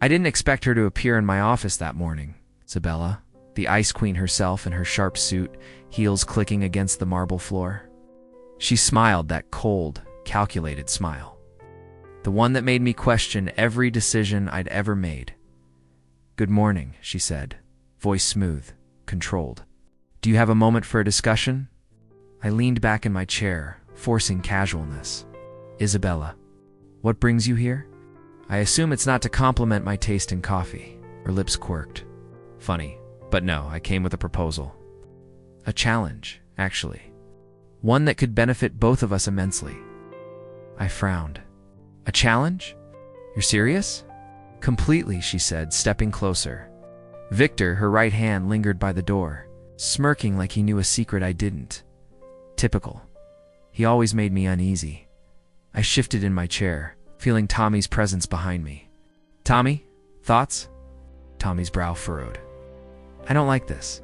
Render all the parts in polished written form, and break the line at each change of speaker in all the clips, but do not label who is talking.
I didn't expect her to appear in my office that morning. Isabella, the Ice Queen herself in her sharp suit, heels clicking against the marble floor. She smiled, that cold, calculated smile. The one that made me question every decision I'd ever made. "Good morning," she said, voice smooth, controlled. "Do you have a moment for a discussion?" I leaned back in my chair, forcing casualness. "Isabella, what brings you here?" I assume it's not to compliment my taste in coffee. Her lips quirked. Funny, but no, I came with a proposal. A challenge, actually. One that could benefit both of us immensely. I frowned. "A challenge? You're serious?" "Completely," she said, stepping closer. Victor, her right hand, lingered by the door, smirking like he knew a secret I didn't. Typical. He always made me uneasy. I shifted in my chair, feeling Tommy's presence behind me. "Tommy, thoughts?" Tommy's brow furrowed. "I don't like this.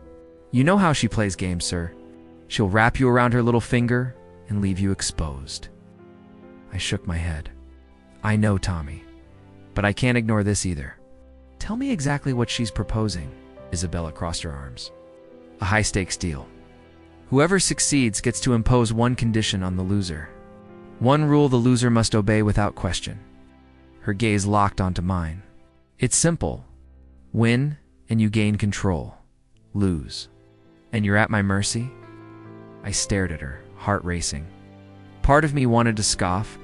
You know how she plays games, sir. She'll wrap you around her little finger and leave you exposed." I shook my head. "I know, Tommy, but I can't ignore this either." "Tell me exactly what she's proposing." Isabella crossed her arms. "A high-stakes deal. Whoever succeeds gets to impose one condition on the loser. One rule the loser must obey without question." Her gaze locked onto mine. "It's simple. Win, and you gain control. Lose, and you're at my mercy?" I stared at her, heart racing. Part of me wanted to scoff,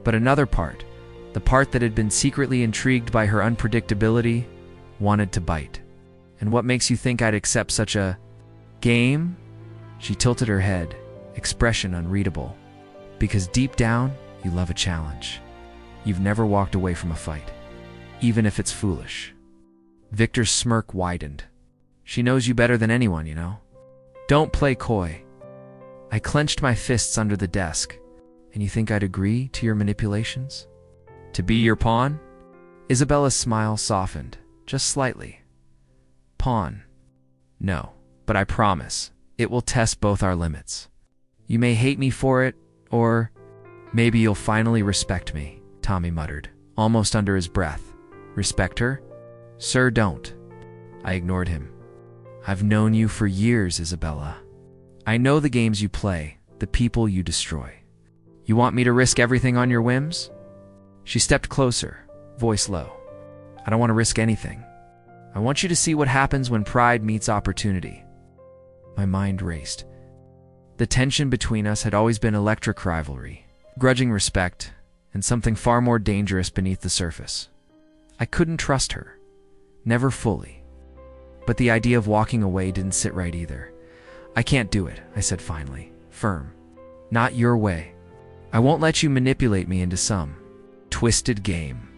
but another part, the part that had been secretly intrigued by her unpredictability, wanted to bite. "And what makes you think I'd accept such a game?" She tilted her head, expression unreadable. "Because deep down, you love a challenge. You've never walked away from a fight, even if it's foolish." Victor's smirk widened. "She knows you better than anyone, you know. Don't play coy." I clenched my fists under the desk. "And you think I'd agree to your manipulations? To be your pawn?" Isabella's smile softened, just slightly. "Pawn? No, but I promise, it will test both our limits. You may hate me for it, or maybe you'll finally respect me," Tommy muttered, almost under his breath. "Respect her? Sir, don't." I ignored him. "I've known you for years, Isabella. I know the games you play, the people you destroy. You want me to risk everything on your whims?" She stepped closer, voice low. "I don't want to risk anything. I want you to see what happens when pride meets opportunity." My mind raced. The tension between us had always been electric rivalry, grudging respect, and something far more dangerous beneath the surface. I couldn't trust her. Never fully. But the idea of walking away didn't sit right either. "I can't do it," I said finally, firm. "Not your way. I won't let you manipulate me into some twisted game."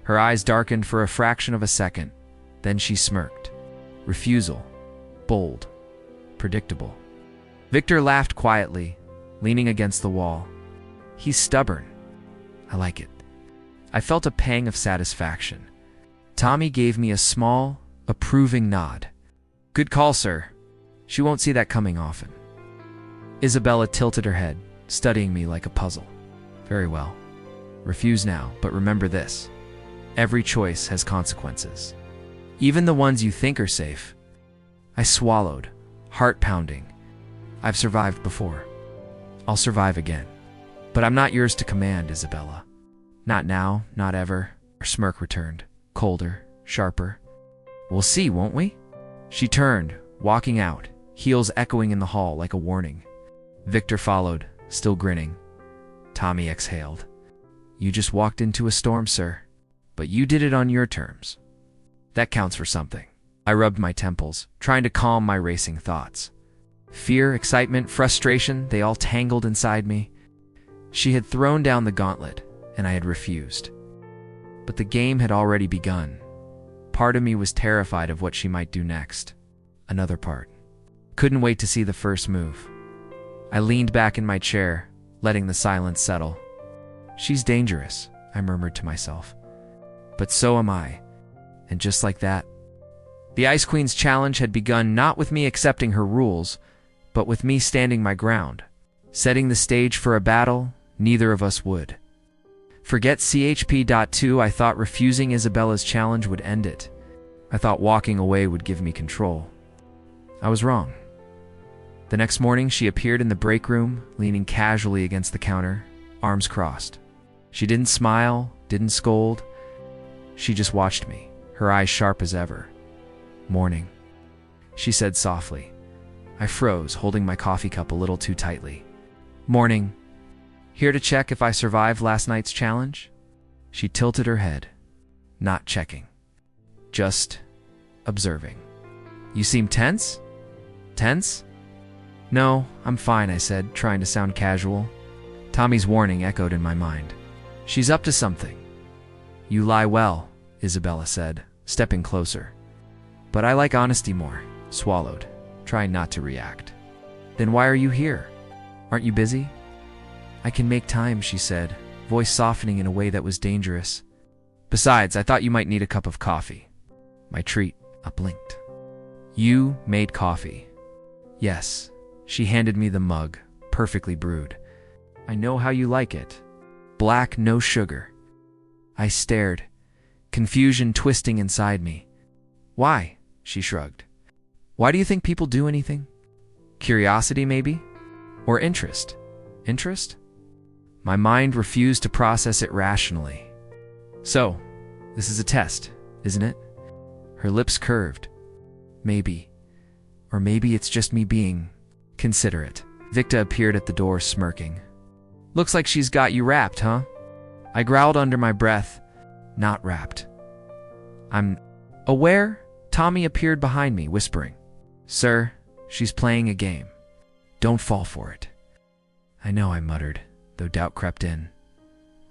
Her eyes darkened for a fraction of a second, then she smirked. Refusal. Bold. Predictable. Victor laughed quietly, leaning against the wall. "He's stubborn. I like it." I felt a pang of satisfaction. Tommy gave me a small, approving nod. "Good call, sir. She won't see that coming often." Isabella tilted her head, studying me like a puzzle. "Very well. Refuse now, but remember this. Every choice has consequences. Even the ones you think are safe." I swallowed, heart pounding. I've survived before. I'll survive again. But I'm not yours to command, Isabella. Not now, not ever. Her smirk returned, colder, sharper. "We'll see, won't we?" She turned, walking out, heels echoing in the hall like a warning. Victor followed, still grinning. Tommy exhaled. "You just walked into a storm, sir. But you did it on your terms. That counts for something." I rubbed my temples, trying to calm my racing thoughts. Fear, excitement, frustration, they all tangled inside me. She had thrown down the gauntlet, and I had refused. But the game had already begun. Part of me was terrified of what she might do next. Another part couldn't wait to see the first move. I leaned back in my chair, letting the silence settle. "She's dangerous," I murmured to myself. "But so am I." And just like that, the Ice Queen's challenge had begun, not with me accepting her rules, but with me standing my ground, setting the stage for a battle neither of us would. Forget CHP.2. I thought refusing Isabella's challenge would end it. I thought walking away would give me control. I was wrong. The next morning, she appeared in the break room, leaning casually against the counter, arms crossed. She didn't smile, didn't scold. She just watched me, her eyes sharp as ever. "Morning," she said softly. I froze, holding my coffee cup a little too tightly. "Morning. Here to check if I survived last night's challenge?" She tilted her head. "Not checking. Just observing." "You seem tense?" "Tense?" "No, I'm fine," I said, trying to sound casual. Tommy's warning echoed in my mind. "She's up to something." "You lie well," Isabella said, stepping closer. "But I like honesty more," swallowed, trying not to react. "Then why are you here? Aren't you busy?" "I can make time," she said, voice softening in a way that was dangerous. "Besides, I thought you might need a cup of coffee." My treat, I blinked. "You made coffee?" "Yes." She handed me the mug, perfectly brewed. "I know how you like it. Black, no sugar." I stared, confusion twisting inside me. "Why?" she shrugged. "Why do you think people do anything? Curiosity, maybe? Or interest? Interest?" My mind refused to process it rationally. "So, this is a test, isn't it?" Her lips curved. "Maybe. Or maybe it's just me being considerate." Victa appeared at the door, smirking. "Looks like she's got you wrapped, huh?" I growled under my breath. "Not wrapped." "I'm aware." Tommy appeared behind me, whispering. "Sir, she's playing a game. Don't fall for it." "I know," I muttered, though doubt crept in.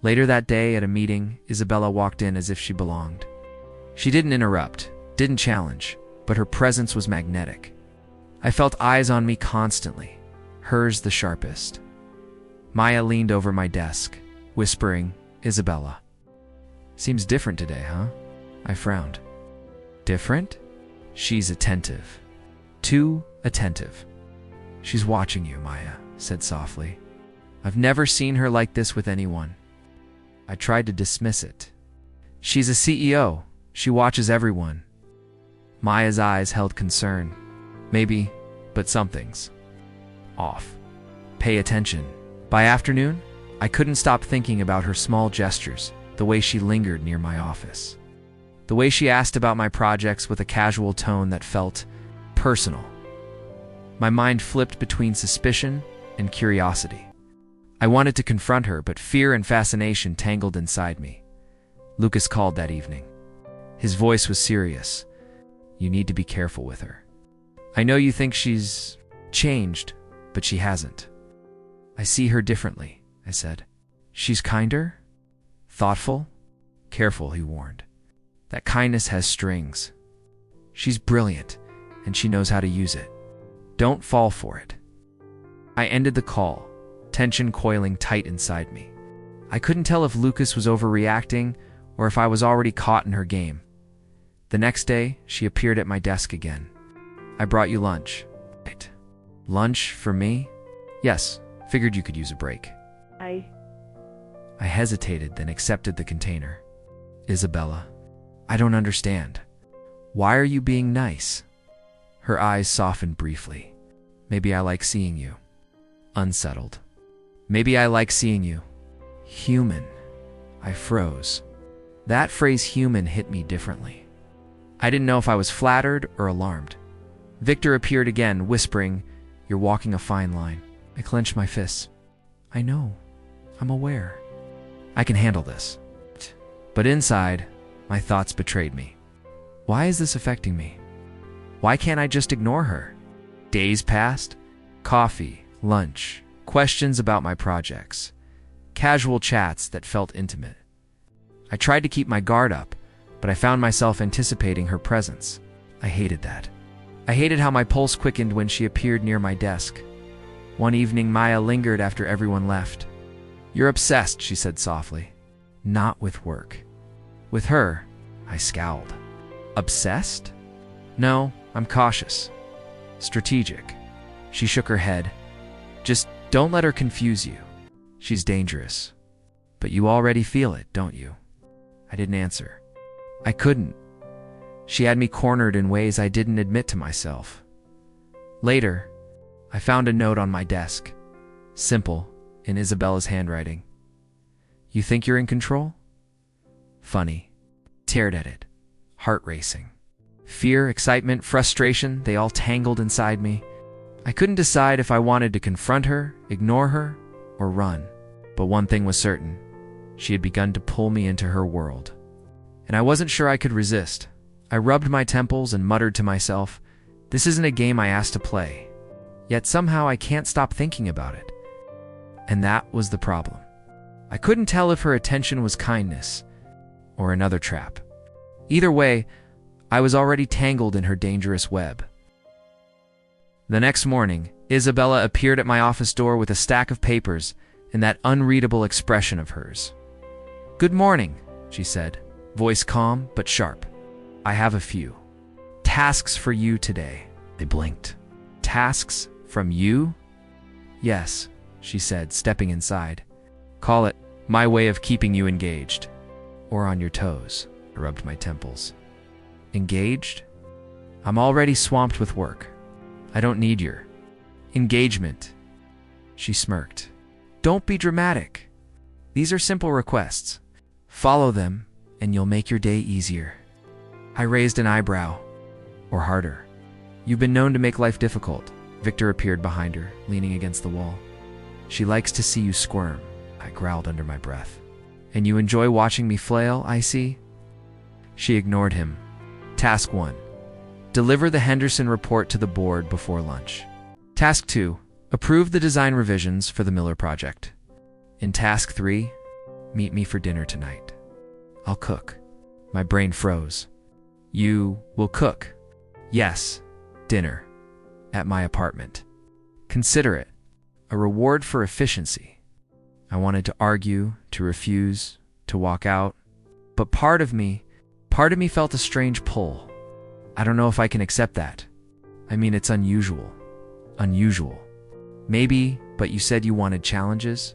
Later that day at a meeting, Isabella walked in as if she belonged. She didn't interrupt, didn't challenge, but her presence was magnetic. I felt eyes on me constantly, hers the sharpest. Maya leaned over my desk, whispering, "Isabella. Seems different today, huh?" I frowned. "Different?" "She's attentive. Too attentive." "She's watching you," Maya said softly. "I've never seen her like this with anyone." I tried to dismiss it. "She's a CEO. She watches everyone." Maya's eyes held concern. "Maybe, but something's off. Pay attention." By afternoon, I couldn't stop thinking about her small gestures, the way she lingered near my office. The way she asked about my projects with a casual tone that felt personal. My mind flipped between suspicion and curiosity. I wanted to confront her, but fear and fascination tangled inside me. Lucas called that evening. His voice was serious. "You need to be careful with her. I know you think she's changed, but she hasn't." "I see her differently," I said. "She's kinder, thoughtful, careful," he warned. "That kindness has strings. She's brilliant, and she knows how to use it. Don't fall for it." I ended the call, tension coiling tight inside me. I couldn't tell if Lucas was overreacting or if I was already caught in her game. The next day, she appeared at my desk again. "I brought you lunch." "Right. Lunch for me?" "Yes, figured you could use a break." I hesitated, then accepted the container. "Isabella, I don't understand. Why are you being nice?" Her eyes softened briefly. "Maybe I like seeing you unsettled. Maybe I like seeing you human." I froze. That phrase human hit me differently. I didn't know if I was flattered or alarmed. Victor appeared again, whispering, "You're walking a fine line." I clenched my fists. "I know. I'm aware. I can handle this." But inside, my thoughts betrayed me. Why is this affecting me? Why can't I just ignore her? Days passed. Coffee, lunch, questions about my projects, casual chats that felt intimate. I tried to keep my guard up, but I found myself anticipating her presence. I hated that. I hated how my pulse quickened when she appeared near my desk. One evening, Maya lingered after everyone left. "You're obsessed," she said softly. "Not with work." With her, I scowled. "Obsessed?" "No, I'm cautious. Strategic." She shook her head. "Just don't let her confuse you. She's dangerous, But you already feel it, don't you? I didn't answer. I couldn't. She had me cornered in ways I didn't admit to myself. Later, I found a note on my desk. Simple, in Isabella's handwriting. You think you're in control? Funny. Stared at it, heart racing. Fear, excitement, frustration, they all tangled inside me. I couldn't decide if I wanted to confront her, ignore her, or run. But one thing was certain. She had begun to pull me into her world. And I wasn't sure I could resist. I rubbed my temples and muttered to myself, this isn't a game I asked to play. Yet somehow I can't stop thinking about it. And that was the problem. I couldn't tell if her attention was kindness or another trap. Either way, I was already tangled in her dangerous web. The next morning, Isabella appeared at my office door with a stack of papers and that unreadable expression of hers. Good morning, she said, voice calm but sharp. I have a few tasks for you today. They blinked. Tasks from you? Yes, she said, stepping inside. Call it my way of keeping you engaged. Or on your toes. I rubbed my temples. Engaged? I'm already swamped with work. I don't need your engagement. She smirked. Don't be dramatic. These are simple requests. Follow them, and you'll make your day easier. I raised an eyebrow. Or harder. You've been known to make life difficult. Victor appeared behind her, leaning against the wall. She likes to see you squirm, I growled under my breath. And you enjoy watching me flail, I see? She ignored him. Task 1. Deliver the Henderson report to the board before lunch. Task 2. Approve the design revisions for the Miller project. In Task 3, meet me for dinner tonight. I'll cook. My brain froze. You will cook. Yes, dinner. At my apartment. Consider it a reward for efficiency. I wanted to argue, to refuse, to walk out. But part of me felt a strange pull. I don't know if I can accept that. I mean, it's unusual. Unusual. Maybe, but you said you wanted challenges?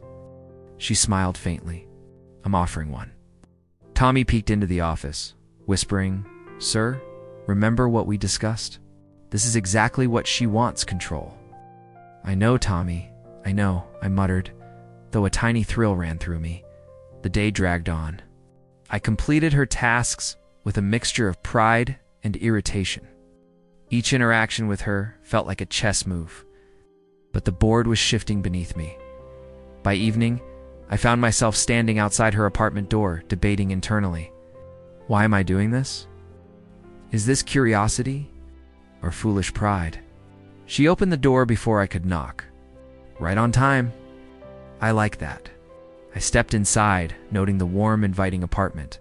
She smiled faintly. I'm offering one. Tommy peeked into the office, whispering, Sir, remember what we discussed? This is exactly what she wants, control. I know, Tommy. I know, I muttered, though a tiny thrill ran through me. The day dragged on. I completed her tasks with a mixture of pride and irritation. Each interaction with her felt like a chess move. But the board was shifting beneath me. By evening, I found myself standing outside her apartment door, debating internally. Why am I doing this? Is this curiosity or foolish pride? She opened the door before I could knock. Right on time. I like that. I stepped inside, noting the warm, inviting apartment.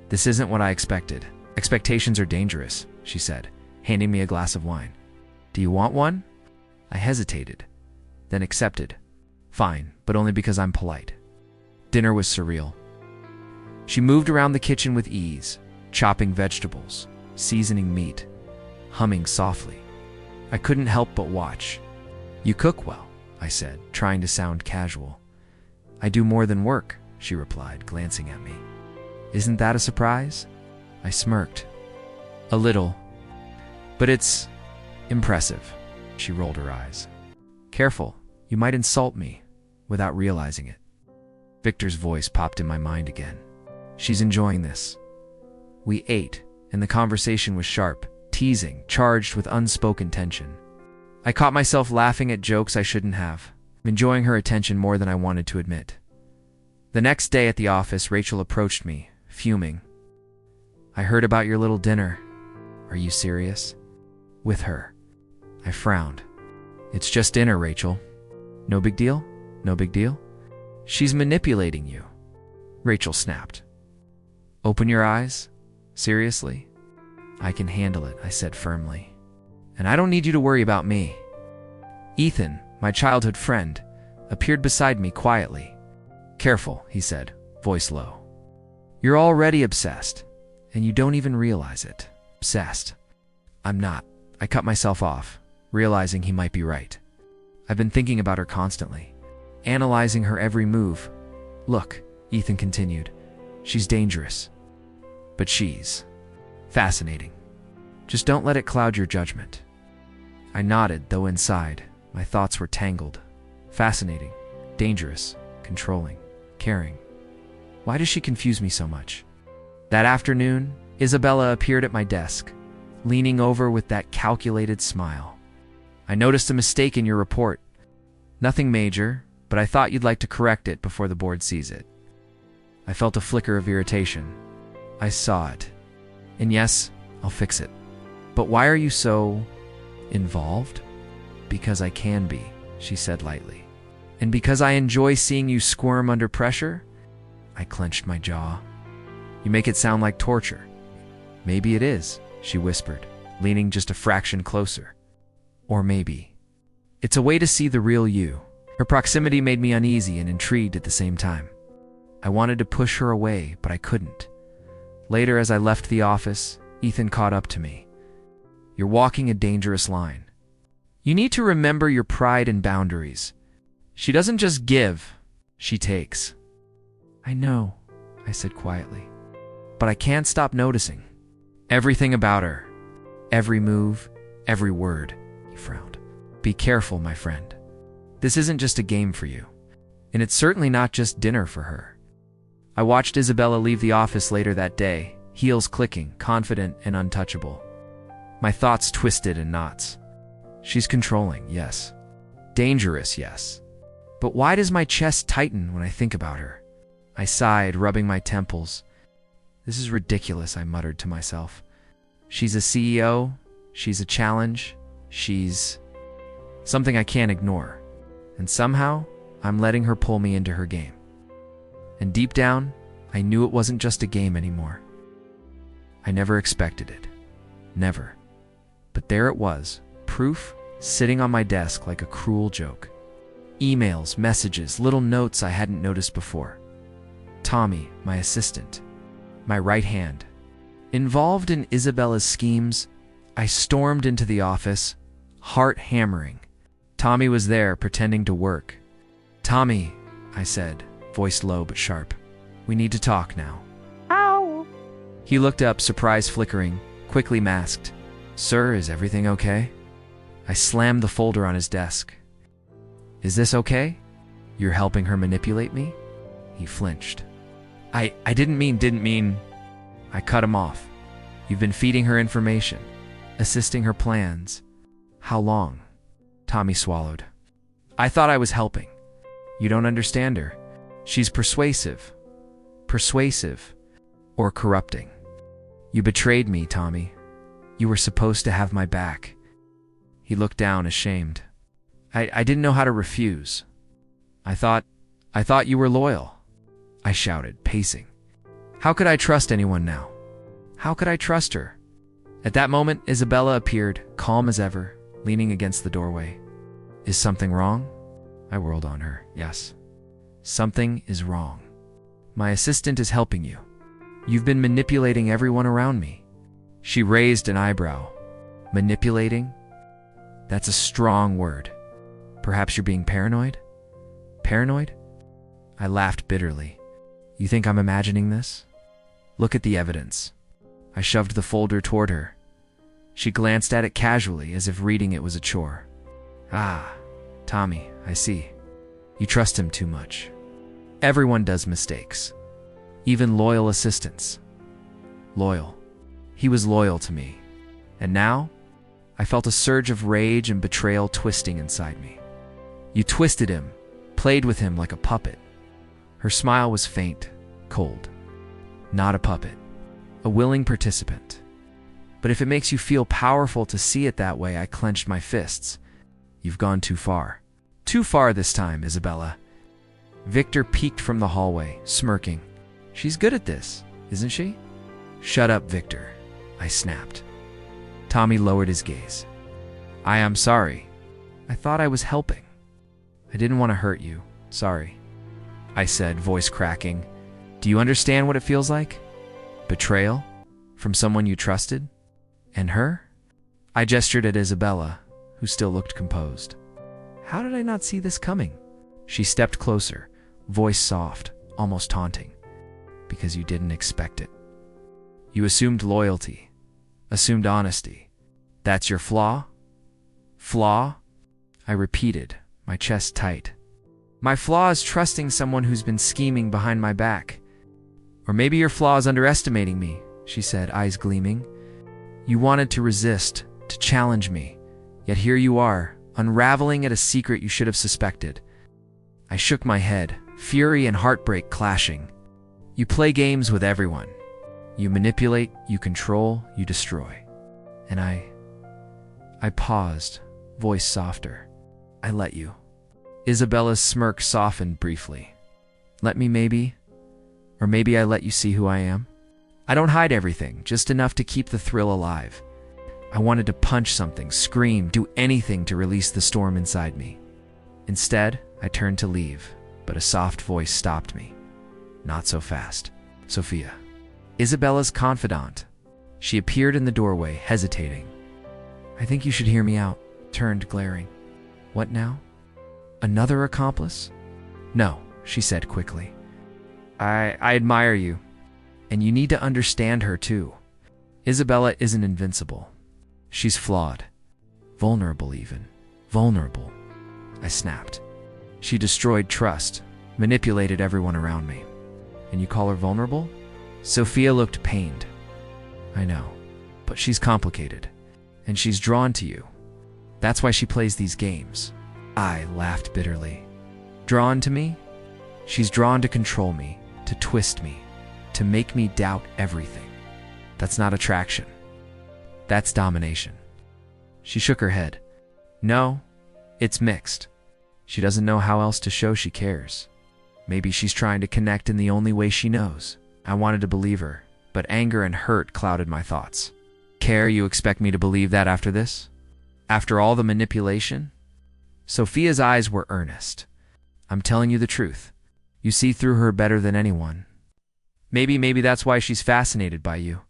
This isn't what I expected. Expectations are dangerous, she said, handing me a glass of wine. Do you want one? I hesitated, then accepted. Fine, but only because I'm polite. Dinner was surreal. She moved around the kitchen with ease, chopping vegetables, seasoning meat, humming softly. I couldn't help but watch. You cook well, I said, trying to sound casual. I do more than work, she replied, glancing at me. Isn't that a surprise? I smirked. A little. But it's impressive. She rolled her eyes. Careful, you might insult me without realizing it. Victor's voice popped in my mind again. She's enjoying this. We ate, and the conversation was sharp, teasing, charged with unspoken tension. I caught myself laughing at jokes I shouldn't have, enjoying her attention more than I wanted to admit. The next day at the office, Rachel approached me, fuming. I heard about your little dinner. Are you serious? With her. I frowned. It's just dinner, Rachel. No big deal? No big deal? She's manipulating you. Rachel snapped. Open your eyes? Seriously? I can handle it, I said firmly. And I don't need you to worry about me. Ethan, my childhood friend, appeared beside me quietly. Careful, he said, voice low. You're already obsessed, and you don't even realize it. Obsessed. I'm not. I cut myself off, realizing he might be right. I've been thinking about her constantly, analyzing her every move. Look, Ethan continued. She's dangerous, but she's fascinating. Just don't let it cloud your judgment. I nodded, though inside, my thoughts were tangled. Fascinating, dangerous, controlling, caring. Why does she confuse me so much? That afternoon, Isabella appeared at my desk, leaning over with that calculated smile. I noticed a mistake in your report. Nothing major, but I thought you'd like to correct it before the board sees it. I felt a flicker of irritation. I saw it. And yes, I'll fix it. But why are you so involved? Because I can be, she said lightly. And because I enjoy seeing you squirm under pressure? I clenched my jaw. You make it sound like torture. Maybe it is, she whispered, leaning just a fraction closer. Or maybe it's a way to see the real you. Her proximity made me uneasy and intrigued at the same time. I wanted to push her away, but I couldn't. Later, as I left the office, Ethan caught up to me. You're walking a dangerous line. You need to remember your pride and boundaries. She doesn't just give, she takes. I know, I said quietly, but I can't stop noticing. Everything about her. Every move, every word. He frowned. Be careful, my friend. This isn't just a game for you. And it's certainly not just dinner for her. I watched Isabella leave the office later that day, heels clicking, confident and untouchable. My thoughts twisted in knots. She's controlling, yes. Dangerous, yes. But why does my chest tighten when I think about her? I sighed, rubbing my temples. This is ridiculous, I muttered to myself. She's a CEO, she's a challenge, she's something I can't ignore. And somehow, I'm letting her pull me into her game. And deep down, I knew it wasn't just a game anymore. I never expected it. Never. But there it was, proof, sitting on my desk like a cruel joke. Emails, messages, little notes I hadn't noticed before. Tommy, my assistant, my right hand. Involved in Isabella's schemes, I stormed into the office, heart hammering. Tommy was there, pretending to work. Tommy, I said, voice low but sharp. We need to talk now.
Ow!
He looked up, surprise flickering, quickly masked. Sir, is everything okay? I slammed the folder on his desk. Is this okay? You're helping her manipulate me? He flinched. I didn't mean. I cut him off. You've been feeding her information, assisting her plans. How long? Tommy swallowed. I thought I was helping. You don't understand her. She's persuasive, or corrupting. You betrayed me, Tommy. You were supposed to have my back. He looked down, ashamed. I didn't know how to refuse. I thought you were loyal. I shouted, pacing. How could I trust anyone now? How could I trust her? At that moment, Isabella appeared, calm as ever, leaning against the doorway. Is something wrong? I whirled on her. Yes. Something is wrong. My assistant is helping you. You've been manipulating everyone around me. She raised an eyebrow. Manipulating? That's a strong word. Perhaps you're being paranoid? Paranoid? I laughed bitterly. You think I'm imagining this? Look at the evidence. I shoved the folder toward her. She glanced at it casually, as if reading it was a chore. Ah, Tommy, I see. You trust him too much. Everyone does mistakes. Even loyal assistants. Loyal. He was loyal to me. And now, I felt a surge of rage and betrayal twisting inside me. You twisted him, played with him like a puppet. Her smile was faint, cold. Not a puppet. A willing participant. But if it makes you feel powerful to see it that way, I clenched my fists. You've gone too far. Too far this time, Isabella. Victor peeked from the hallway, smirking. She's good at this, isn't she? Shut up, Victor, I snapped. Tommy lowered his gaze. I am sorry. I thought I was helping. I didn't want to hurt you. Sorry. I said, voice cracking. Do you understand what it feels like? Betrayal? From someone you trusted? And her? I gestured at Isabella, who still looked composed. How did I not see this coming? She stepped closer, voice soft, almost taunting, because you didn't expect it. You assumed loyalty, assumed honesty. That's your flaw? Flaw? I repeated, my chest tight. My flaw is trusting someone who's been scheming behind my back. Or maybe your flaw is underestimating me, she said, eyes gleaming. You wanted to resist, to challenge me, yet here you are, unraveling at a secret you should have suspected. I shook my head, fury and heartbreak clashing. You play games with everyone. You manipulate, you control, you destroy. And I paused, voice softer. I let you. Isabella's smirk softened briefly. Let me maybe? Or maybe I let you see who I am? I don't hide everything, just enough to keep the thrill alive. I wanted to punch something, scream, do anything to release the storm inside me. Instead, I turned to leave, but a soft voice stopped me. Not so fast. Sophia. Isabella's confidant. She appeared in the doorway, hesitating. I think you should hear me out, turned, glaring. What now? Another accomplice? No, she said quickly. I admire you, and you need to understand her too. Isabella isn't invincible. She's flawed. Vulnerable even. Vulnerable. I snapped. She destroyed trust, manipulated everyone around me. And you call her vulnerable? Sophia looked pained. I know, but she's complicated, and she's drawn to you. That's why she plays these games. I laughed bitterly. Drawn to me? She's drawn to control me, to twist me, to make me doubt everything. That's not attraction. That's domination. She shook her head. No, it's mixed. She doesn't know how else to show she cares. Maybe she's trying to connect in the only way she knows. I wanted to believe her, but anger and hurt clouded my thoughts. Care, you expect me to believe that after this? After all the manipulation? Sophia's eyes were earnest. I'm telling you the truth. You see through her better than anyone. Maybe that's why she's fascinated by you.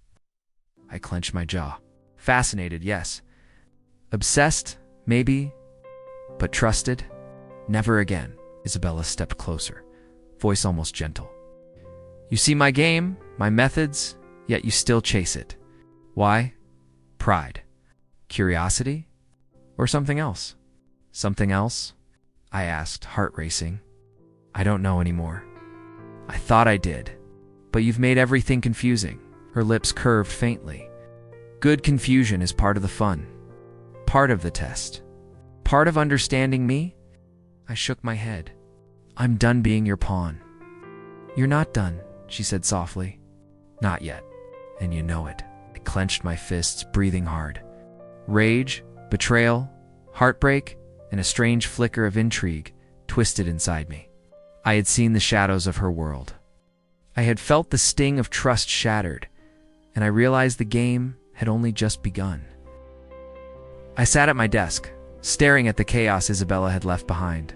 I clenched my jaw. Fascinated, yes. Obsessed, maybe. But trusted? Never again. Isabella stepped closer, voice almost gentle. You see my game, my methods, yet you still chase it. Why? Pride. Curiosity? Or something else? Something else? I asked, heart racing. I don't know anymore. I thought I did. But you've made everything confusing. Her lips curved faintly. Good confusion is part of the fun. Part of the test. Part of understanding me? I shook my head. I'm done being your pawn. You're not done, she said softly. Not yet. And you know it. I clenched my fists, breathing hard. Rage, betrayal, heartbreak, and a strange flicker of intrigue twisted inside me. I had seen the shadows of her world. I had felt the sting of trust shattered, and I realized the game had only just begun. I sat at my desk, staring at the chaos Isabella had left behind.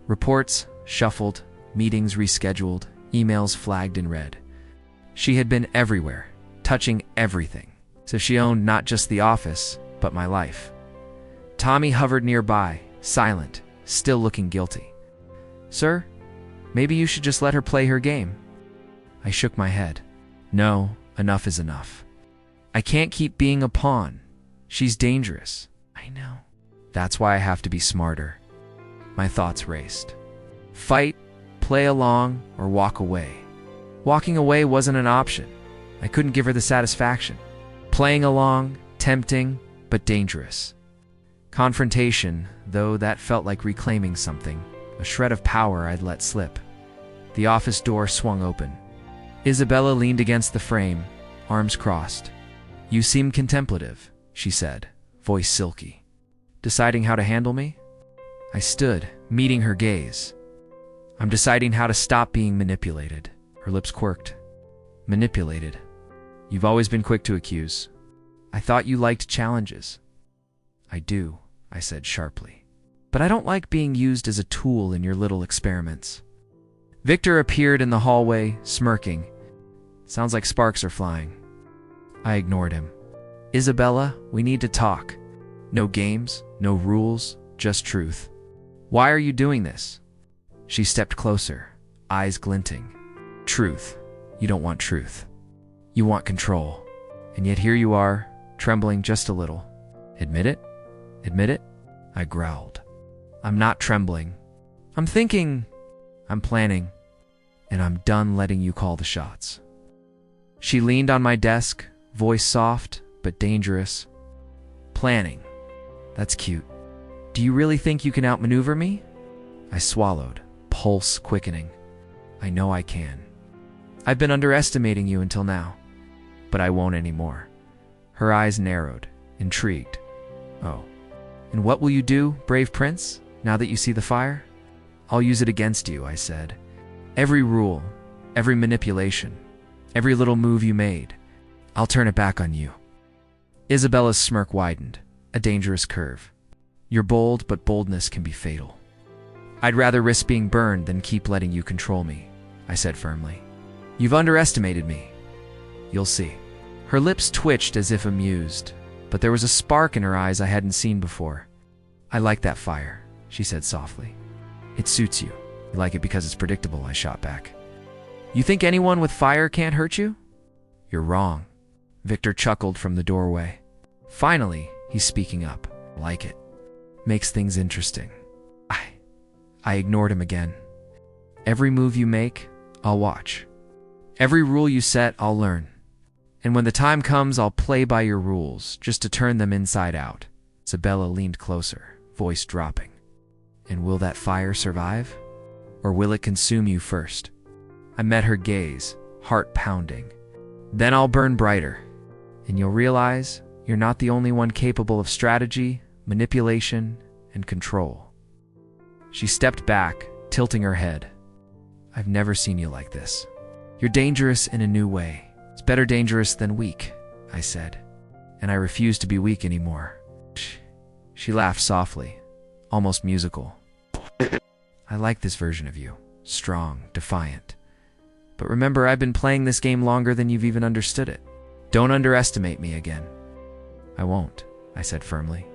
Reports shuffled, meetings rescheduled, emails flagged in red. She had been everywhere, touching everything, so she owned not just the office, but my life. Tommy hovered nearby, silent, still looking guilty. Sir, maybe you should just let her play her game. I shook my head. No, enough is enough. I can't keep being a pawn. She's dangerous. I know. That's why I have to be smarter. My thoughts raced. Fight, play along, or walk away. Walking away wasn't an option. I couldn't give her the satisfaction. Playing along, tempting, but dangerous. Confrontation, though, that felt like reclaiming something, a shred of power I'd let slip. The office door swung open. Isabella leaned against the frame, arms crossed. You seem contemplative, she said, voice silky. Deciding how to handle me? I stood, meeting her gaze. I'm deciding how to stop being manipulated. Her lips quirked. Manipulated. You've always been quick to accuse. I thought you liked challenges. I do, I said sharply. But I don't like being used as a tool in your little experiments. Victor appeared in the hallway, smirking. Sounds like sparks are flying. I ignored him. Isabella, we need to talk. No games, no rules, just truth. Why are you doing this? She stepped closer, eyes glinting. Truth. You don't want truth. You want control. And yet here you are, trembling just a little. Admit it? Admit it? I growled. I'm not trembling. I'm thinking. I'm planning. And I'm done letting you call the shots. She leaned on my desk, voice soft but dangerous. Planning. That's cute. Do you really think you can outmaneuver me? I swallowed, pulse quickening. I know I can. I've been underestimating you until now, but I won't anymore. Her eyes narrowed, intrigued. Oh, and what will you do, brave prince, now that you see the fire? I'll use it against you, I said. Every rule, every manipulation, every little move you made, I'll turn it back on you. Isabella's smirk widened, a dangerous curve. You're bold, but boldness can be fatal. I'd rather risk being burned than keep letting you control me, I said firmly. You've underestimated me. You'll see. Her lips twitched as if amused, but there was a spark in her eyes I hadn't seen before. I like that fire, she said softly. It suits you. You like it because it's predictable, I shot back. You think anyone with fire can't hurt you? You're wrong. Victor chuckled from the doorway. Finally, he's speaking up. Like it. Makes things interesting. I ignored him again. Every move you make, I'll watch. Every rule you set, I'll learn. And when the time comes, I'll play by your rules, just to turn them inside out. Isabella leaned closer, voice dropping. And will that fire survive? Or will it consume you first? I met her gaze, heart pounding. Then I'll burn brighter, and you'll realize you're not the only one capable of strategy, manipulation, and control. She stepped back, tilting her head. I've never seen you like this. You're dangerous in a new way. It's better dangerous than weak, I said. And I refuse to be weak anymore. She laughed softly, almost musical. I like this version of you. Strong, defiant. But remember, I've been playing this game longer than you've even understood it. Don't underestimate me again. I won't, I said firmly.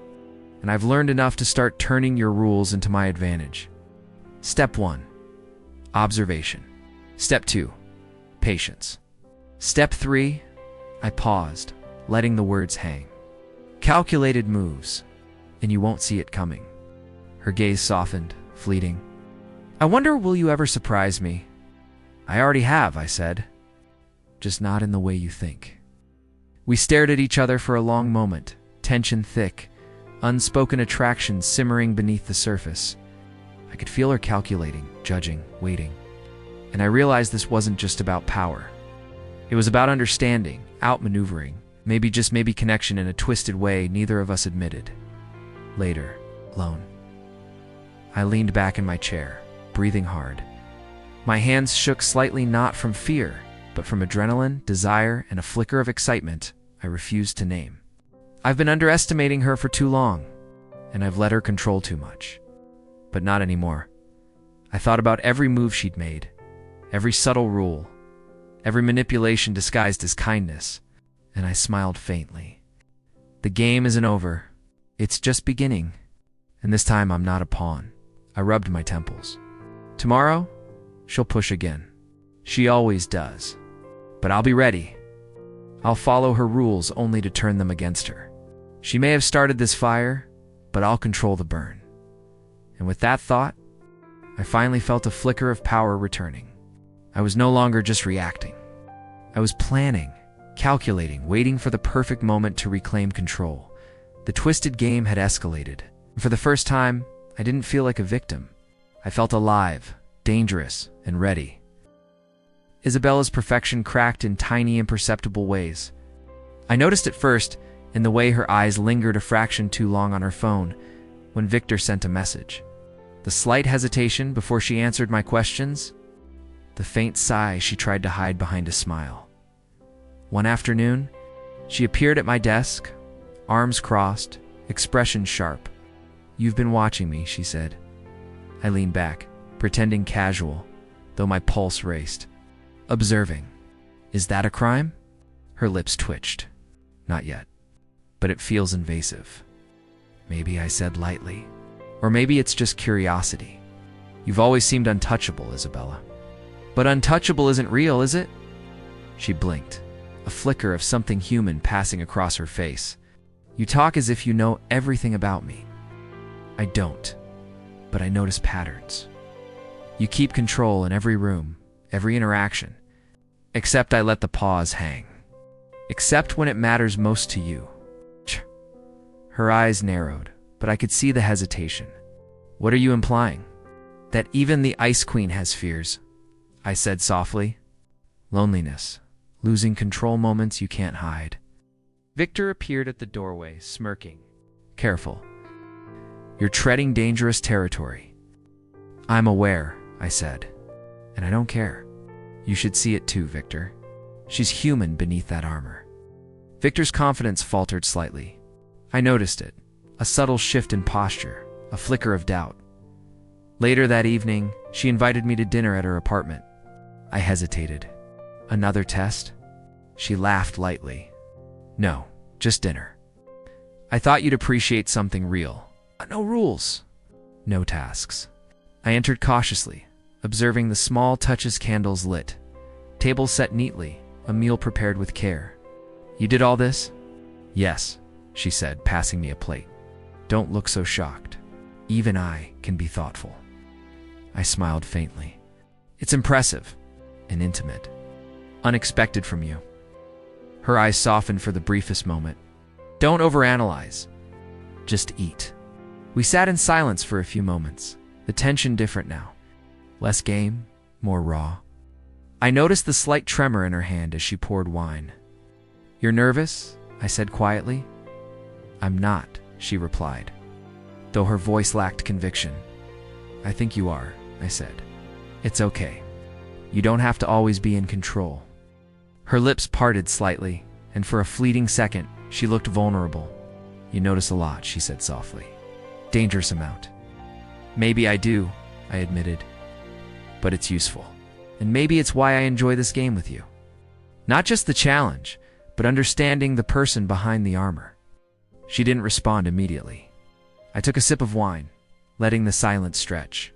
And I've learned enough to start turning your rules into my advantage. Step 1. Observation. Step 2. Patience. Step 3. I paused, letting the words hang. Calculated moves, and you won't see it coming. Her gaze softened, fleeting. I wonder, will you ever surprise me? I already have, I said. Just not in the way you think. We stared at each other for a long moment, tension thick, unspoken attraction simmering beneath the surface. I could feel her calculating, judging, waiting. And I realized this wasn't just about power. It was about understanding, outmaneuvering, maybe connection in a twisted way neither of us admitted. Later, alone. I leaned back in my chair, breathing hard. My hands shook slightly, not from fear, but from adrenaline, desire, and a flicker of excitement I refused to name. I've been underestimating her for too long, and I've let her control too much. But not anymore. I thought about every move she'd made, every subtle rule, every manipulation disguised as kindness, and I smiled faintly. The game isn't over. It's just beginning. And this time I'm not a pawn. I rubbed my temples. Tomorrow, she'll push again. She always does. But I'll be ready. I'll follow her rules only to turn them against her. She may have started this fire, but I'll control the burn. And with that thought, I finally felt a flicker of power returning. I was no longer just reacting. I was planning, calculating, waiting for the perfect moment to reclaim control. The twisted game had escalated. For the first time, I didn't feel like a victim. I felt alive, dangerous, and ready. Isabella's perfection cracked in tiny, imperceptible ways. I noticed it first in the way her eyes lingered a fraction too long on her phone when Victor sent a message. The slight hesitation before she answered my questions. The faint sigh she tried to hide behind a smile. One afternoon, she appeared at my desk, arms crossed, expression sharp. You've been watching me, she said. I leaned back, pretending casual, though my pulse raced. Observing. Is that a crime? Her lips twitched. Not yet. But it feels invasive. Maybe, I said lightly. Or maybe it's just curiosity. You've always seemed untouchable, Isabella. But untouchable isn't real, is it? She blinked, a flicker of something human passing across her face. You talk as if you know everything about me. I don't, but I notice patterns. You keep control in every room, every interaction. Except I let the pause hang. Except when it matters most to you. Her eyes narrowed, but I could see the hesitation. What are you implying? That even the Ice Queen has fears, I said softly. Loneliness, losing control moments you can't hide. Victor appeared at the doorway, smirking. Careful. You're treading dangerous territory. I'm aware, I said, and I don't care. You should see it too, Victor. She's human beneath that armor. Victor's confidence faltered slightly. I noticed it, a subtle shift in posture, a flicker of doubt. Later that evening, she invited me to dinner at her apartment. I hesitated. Another test? She laughed lightly. No, just dinner. I thought you'd appreciate something real. No rules. No tasks. I entered cautiously, observing the small touches candles lit, tables set neatly, a meal prepared with care. You did all this? Yes, she said, passing me a plate. Don't look so shocked. Even I can be thoughtful. I smiled faintly. It's impressive and intimate. Unexpected from you. Her eyes softened for the briefest moment. Don't overanalyze. Just eat. We sat in silence for a few moments, the tension different now. Less game, more raw. I noticed the slight tremor in her hand as she poured wine. You're nervous? I said quietly. I'm not, she replied, though her voice lacked conviction. I think you are, I said. It's okay. You don't have to always be in control. Her lips parted slightly, and for a fleeting second, she looked vulnerable. You notice a lot, she said softly. Dangerous amount. Maybe I do, I admitted. But it's useful. And maybe it's why I enjoy this game with you. Not just the challenge, but understanding the person behind the armor. She didn't respond immediately. I took a sip of wine, letting the silence stretch.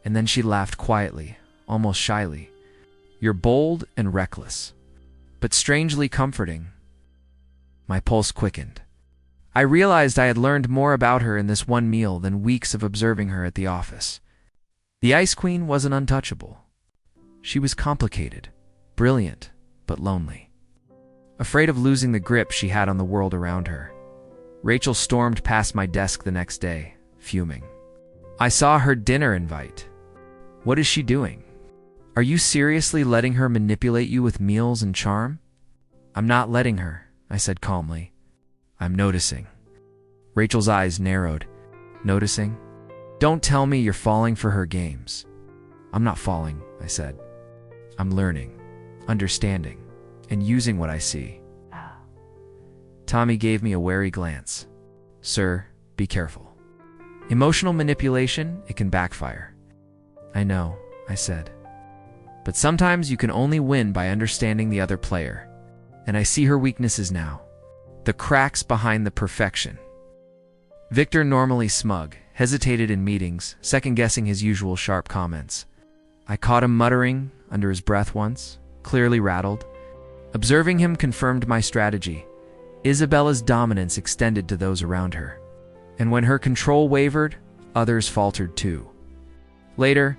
And then she laughed quietly, almost shyly. You're bold and reckless, but strangely comforting. My pulse quickened. I realized I had learned more about her in this one meal than weeks of observing her at the office. The Ice Queen wasn't untouchable. She was complicated, brilliant, but lonely. Afraid of losing the grip she had on the world around her. Rachel stormed past my desk the next day, fuming. I saw her dinner invite. What is she doing? Are you seriously letting her manipulate you with meals and charm? I'm not letting her, I said calmly. I'm noticing. Rachel's eyes narrowed. Noticing? Don't tell me you're falling for her games. I'm not falling, I said. I'm learning, understanding, and using what I see. Tommy gave me a wary glance. Sir, be careful. Emotional manipulation, it can backfire. I know, I said. But sometimes you can only win by understanding the other player. And I see her weaknesses now. The cracks behind the perfection. Victor, normally smug, hesitated in meetings, second-guessing his usual sharp comments. I caught him muttering under his breath once, clearly rattled. Observing him confirmed my strategy. Isabella's dominance extended to those around her. And when her control wavered, others faltered too. Later,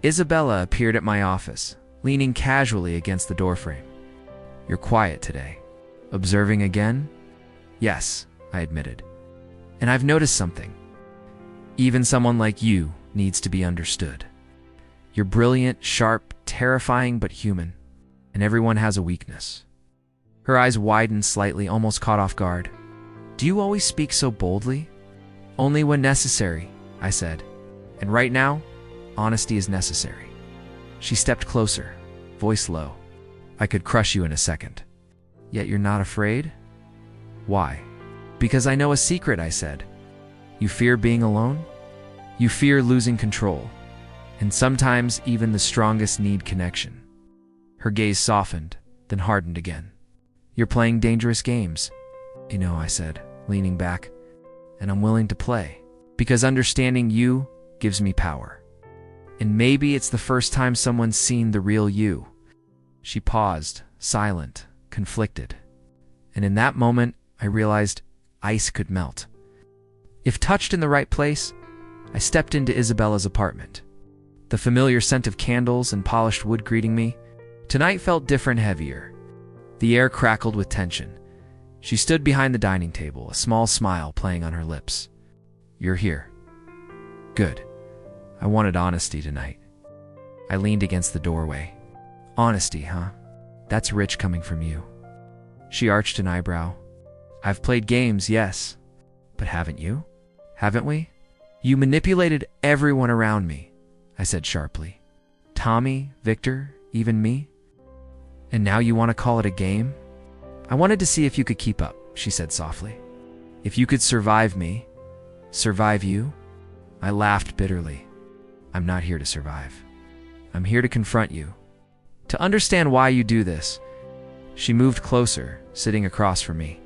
Isabella appeared at my office, leaning casually against the doorframe. You're quiet today. Observing again? Yes, I admitted. And I've noticed something. Even someone like you needs to be understood. You're brilliant, sharp, terrifying, but human. And everyone has a weakness. Her eyes widened slightly, almost caught off guard. Do you always speak so boldly? Only when necessary, I said. And right now, honesty is necessary. She stepped closer, voice low. I could crush you in a second. Yet you're not afraid? Why? Because I know a secret, I said. You fear being alone? You fear losing control. And sometimes even the strongest need connection. Her gaze softened, then hardened again. You're playing dangerous games. You know, I said, leaning back. And I'm willing to play. Because understanding you gives me power. And maybe it's the first time someone's seen the real you. She paused, silent, conflicted. And in that moment, I realized ice could melt. If touched in the right place, I stepped into Isabella's apartment. The familiar scent of candles and polished wood greeting me. Tonight felt different, heavier. The air crackled with tension. She stood behind the dining table, a small smile playing on her lips. "You're here." "Good. I wanted honesty tonight." I leaned against the doorway. "Honesty, huh? That's rich coming from you." She arched an eyebrow. "I've played games, yes. But haven't you? Haven't we? You manipulated everyone around me," I said sharply. "Tommy, Victor, even me? And now you want to call it a game?" "I wanted to see if you could keep up," she said softly. "If you could survive me, survive you?" I laughed bitterly. "I'm not here to survive. I'm here to confront you. To understand why you do this." She moved closer, sitting across from me.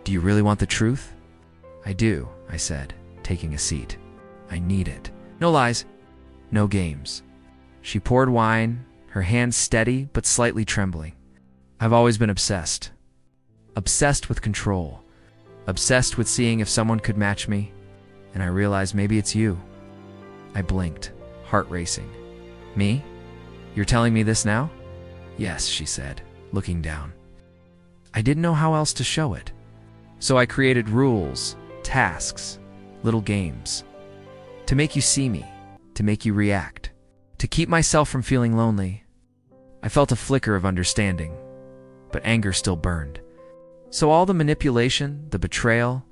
"Do you really want the truth?" "I do," I said, taking a seat. "I need it. No lies, no games." She poured wine, her hands steady but slightly trembling. "I've always been obsessed. Obsessed with control. Obsessed with seeing if someone could match me. And I realized maybe it's you." I blinked, heart racing. "Me? You're telling me this now?" "Yes," she said, looking down. I didn't know how else to show it. So I created rules, tasks, little games. To make you see me, to make you react, to keep myself from feeling lonely. I felt a flicker of understanding, but anger still burned. So all the manipulation, the betrayal,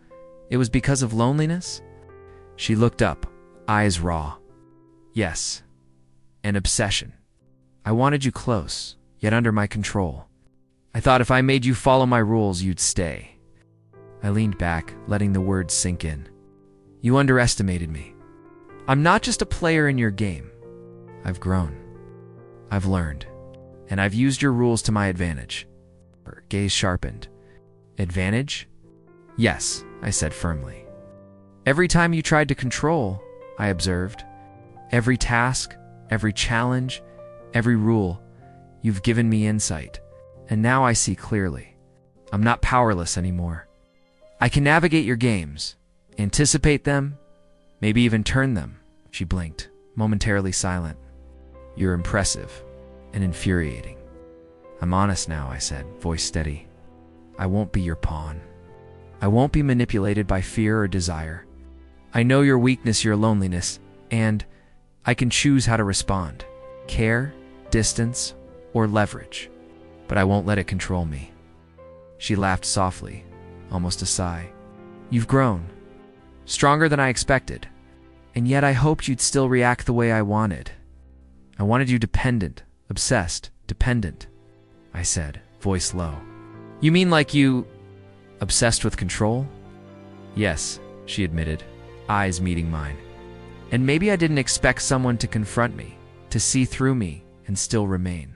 it was because of loneliness? She looked up, eyes raw. "Yes, an obsession. I wanted you close, yet under my control. I thought if I made you follow my rules, you'd stay." I leaned back, letting the words sink in. "You underestimated me. I'm not just a player in your game. I've grown. I've learned. And I've used your rules to my advantage." Her gaze sharpened. "Advantage?" "Yes," I said firmly. "Every time you tried to control," I observed, "every task, every challenge, every rule, you've given me insight. And now I see clearly. I'm not powerless anymore. I can navigate your games, anticipate them, maybe even turn them." She blinked, momentarily silent. "You're impressive and infuriating." "I'm honest now," I said, voice steady. "I won't be your pawn. I won't be manipulated by fear or desire. I know your weakness, your loneliness, and I can choose how to respond. Care, distance, or leverage. But I won't let it control me." She laughed softly, almost a sigh. "You've grown. Stronger than I expected. And yet I hoped you'd still react the way I wanted. I wanted you dependent, obsessed, dependent," I said, voice low. "You mean like you... obsessed with control?" "Yes," she admitted, eyes meeting mine. "And maybe I didn't expect someone to confront me, to see through me, and still remain."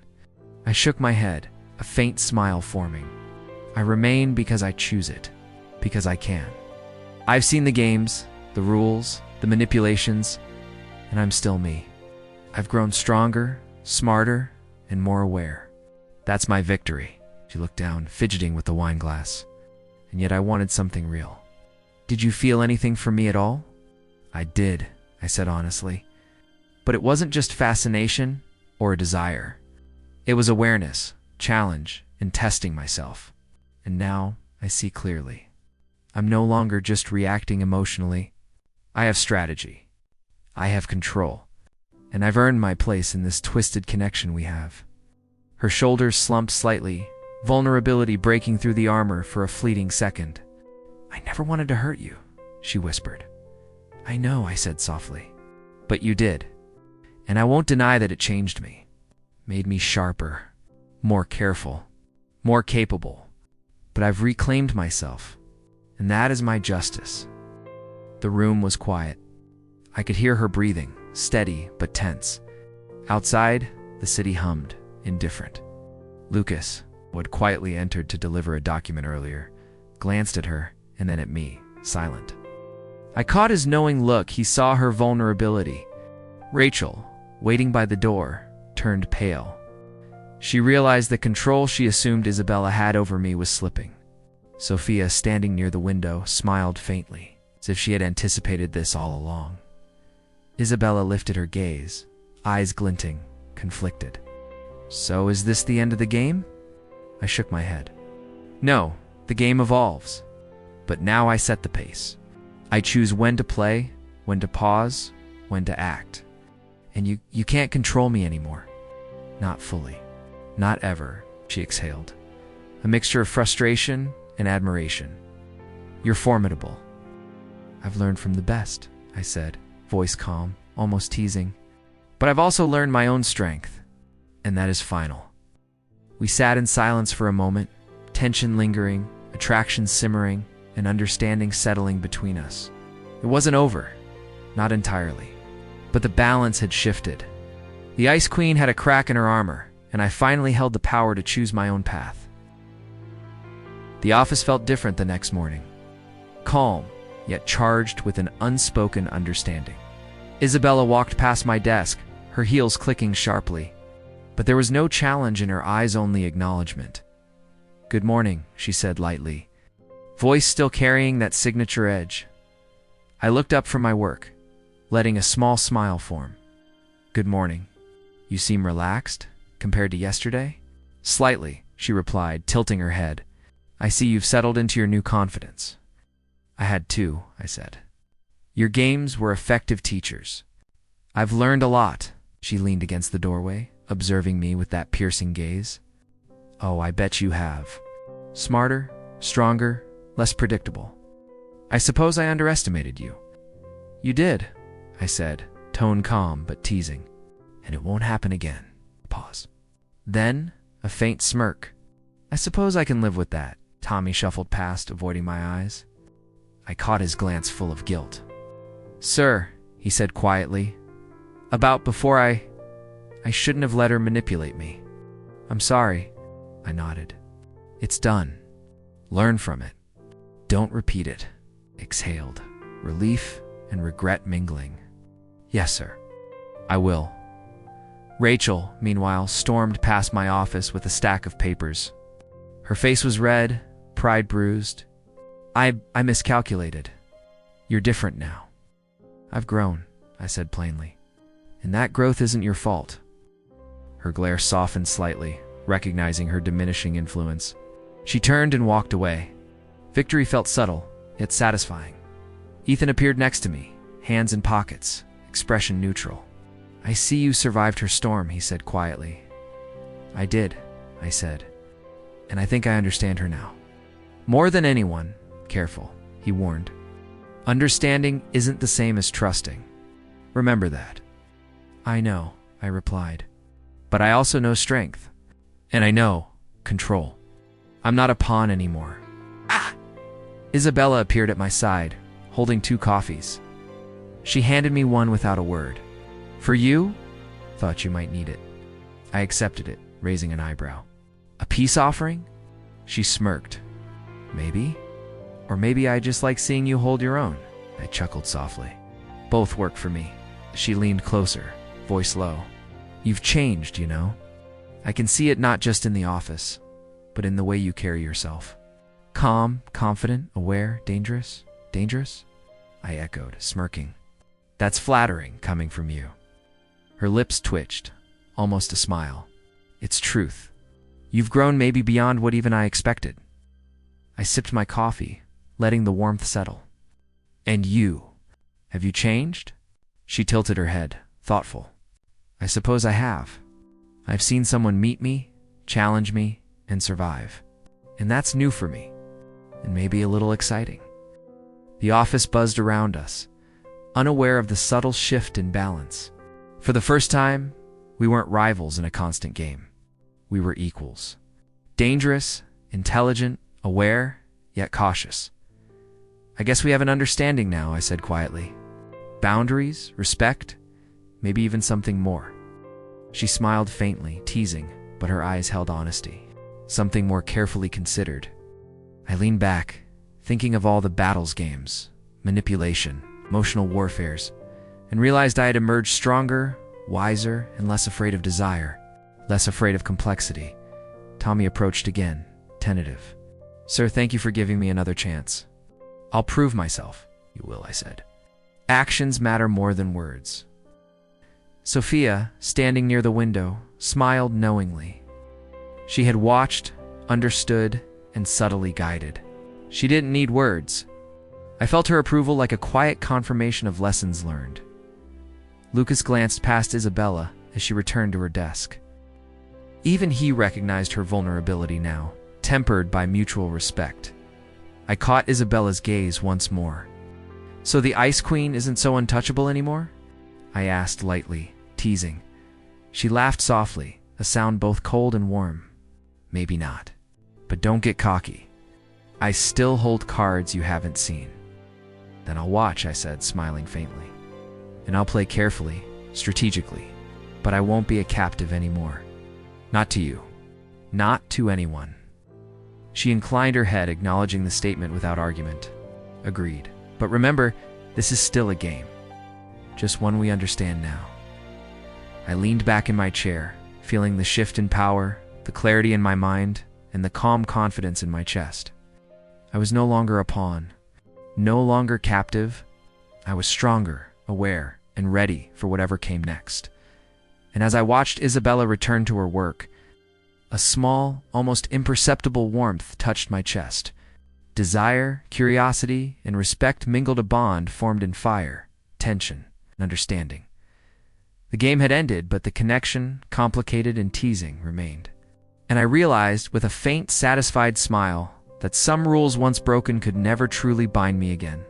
I shook my head, a faint smile forming. "I remain because I choose it, because I can. I've seen the games, the rules, the manipulations, and I'm still me. I've grown stronger, smarter, and more aware. That's my victory." She looked down, fidgeting with the wine glass. "And yet I wanted something real." "Did you feel anything for me at all?" "I did," I said honestly. "But it wasn't just fascination or a desire. It was awareness, challenge, and testing myself. And now I see clearly. I'm no longer just reacting emotionally. I have strategy. I have control. And I've earned my place in this twisted connection we have." Her shoulders slumped slightly, vulnerability breaking through the armor for a fleeting second. "I never wanted to hurt you," she whispered. "I know," I said softly. "But you did. And I won't deny that it changed me. Made me sharper, more careful, more capable. But I've reclaimed myself, and that is my justice." The room was quiet. I could hear her breathing, steady but tense. Outside, the city hummed, indifferent. Lucas, who had quietly entered to deliver a document earlier, glanced at her and then at me, silent. I caught his knowing look. He saw her vulnerability. "Rachel, waiting by the door, turned pale. She realized the control she assumed Isabella had over me was slipping. Sophia, standing near the window, smiled faintly, as if she had anticipated this all along. Isabella lifted her gaze, eyes glinting, conflicted. "So is this the end of the game?" I shook my head. "No, the game evolves. But now I set the pace. I choose when to play, when to pause, when to act. And you can't control me anymore. Not fully. Not ever," she exhaled. A mixture of frustration and admiration. "You're formidable." "I've learned from the best," I said, voice calm, almost teasing. "But I've also learned my own strength, and that is final." We sat in silence for a moment, tension lingering, attraction simmering, and understanding settling between us. It wasn't over, not entirely, but the balance had shifted. The Ice Queen had a crack in her armor, and I finally held the power to choose my own path. The office felt different the next morning. Calm, yet charged with an unspoken understanding. Isabella walked past my desk, her heels clicking sharply. But there was no challenge in her eyes, only acknowledgement. "Good morning," she said lightly, voice still carrying that signature edge. I looked up from my work, letting a small smile form. "Good morning. You seem relaxed, compared to yesterday?" "Slightly," she replied, tilting her head. "I see you've settled into your new confidence." "I had to," I said. "Your games were effective teachers." "I've learned a lot." She leaned against the doorway, observing me with that piercing gaze. "Oh, I bet you have. Smarter, stronger, less predictable. I suppose I underestimated you." "You did," I said, tone calm but teasing. "And it won't happen again." Pause. Then, a faint smirk. "I suppose I can live with that." Tommy shuffled past, avoiding my eyes. I caught his glance full of guilt. "Sir," he said quietly, "about before I shouldn't have let her manipulate me." "I'm sorry." I nodded. "It's done. Learn from it. Don't repeat it." Exhaled, relief and regret mingling. "Yes, sir. I will." Rachel, meanwhile, stormed past my office with a stack of papers. Her face was red, pride bruised. I miscalculated. You're different now." "I've grown," I said plainly. "And that growth isn't your fault." Her glare softened slightly, recognizing her diminishing influence. She turned and walked away. Victory felt subtle, yet satisfying. Ethan appeared next to me, hands in pockets, expression neutral. "I see you survived her storm," he said quietly. "I did," I said. "And I think I understand her now. More than anyone." "Careful," he warned. "Understanding isn't the same as trusting. Remember that." "I know," I replied. "But I also know strength. And I know control. I'm not a pawn anymore." "Ah!" Isabella appeared at my side, holding 2 coffees. She handed me one without a word. "For you? Thought you might need it." I accepted it, raising an eyebrow. "A peace offering?" She smirked. "Maybe. Or maybe I just like seeing you hold your own." I chuckled softly. "Both work for me." She leaned closer, voice low. "You've changed, you know. I can see it not just in the office, but in the way you carry yourself. Calm, confident, aware, dangerous. Dangerous?" I echoed, smirking. "That's flattering, coming from you." Her lips twitched, almost a smile. "It's truth. You've grown maybe beyond what even I expected." I sipped my coffee, letting the warmth settle. "And you? Have you changed?" She tilted her head, thoughtful. "I suppose I have. I've seen someone meet me, challenge me, and survive. And that's new for me, and maybe a little exciting." The office buzzed around us, unaware of the subtle shift in balance. For the first time, we weren't rivals in a constant game. We were equals. Dangerous, intelligent, aware, yet cautious. "I guess we have an understanding now," I said quietly. "Boundaries, respect, maybe even something more." She smiled faintly, teasing, but her eyes held honesty. Something more carefully considered. I leaned back, thinking of all the battles games, manipulation, emotional warfares, and realized I had emerged stronger, wiser and less afraid of desire, less afraid of complexity. Tommy approached again, tentative. "Sir, thank you for giving me another chance." "I'll prove myself." "You will," I said. "Actions matter more than words." Sophia, standing near the window, smiled knowingly. She had watched, understood, and subtly guided. She didn't need words. I felt her approval like a quiet confirmation of lessons learned. Lucas glanced past Isabella as she returned to her desk. Even he recognized her vulnerability now, tempered by mutual respect. I caught Isabella's gaze once more. "So the Ice Queen isn't so untouchable anymore?" I asked lightly, teasing. She laughed softly, a sound both cold and warm. "Maybe not. But don't get cocky. I still hold cards you haven't seen." "Then I'll watch," I said, smiling faintly. "And I'll play carefully, strategically. But I won't be a captive anymore. Not to you. Not to anyone." She inclined her head, acknowledging the statement without argument. "Agreed. But remember, this is still a game. Just one we understand now." I leaned back in my chair, feeling the shift in power, the clarity in my mind, and the calm confidence in my chest. I was no longer a pawn, no longer captive. I was stronger, aware, and ready for whatever came next. And as I watched Isabella return to her work, a small, almost imperceptible warmth touched my chest. Desire, curiosity, and respect mingled, a bond formed in fire, tension, and understanding. The game had ended, but the connection, complicated and teasing, remained. And I realized, with a faint, satisfied smile, that some rules once broken could never truly bind me again.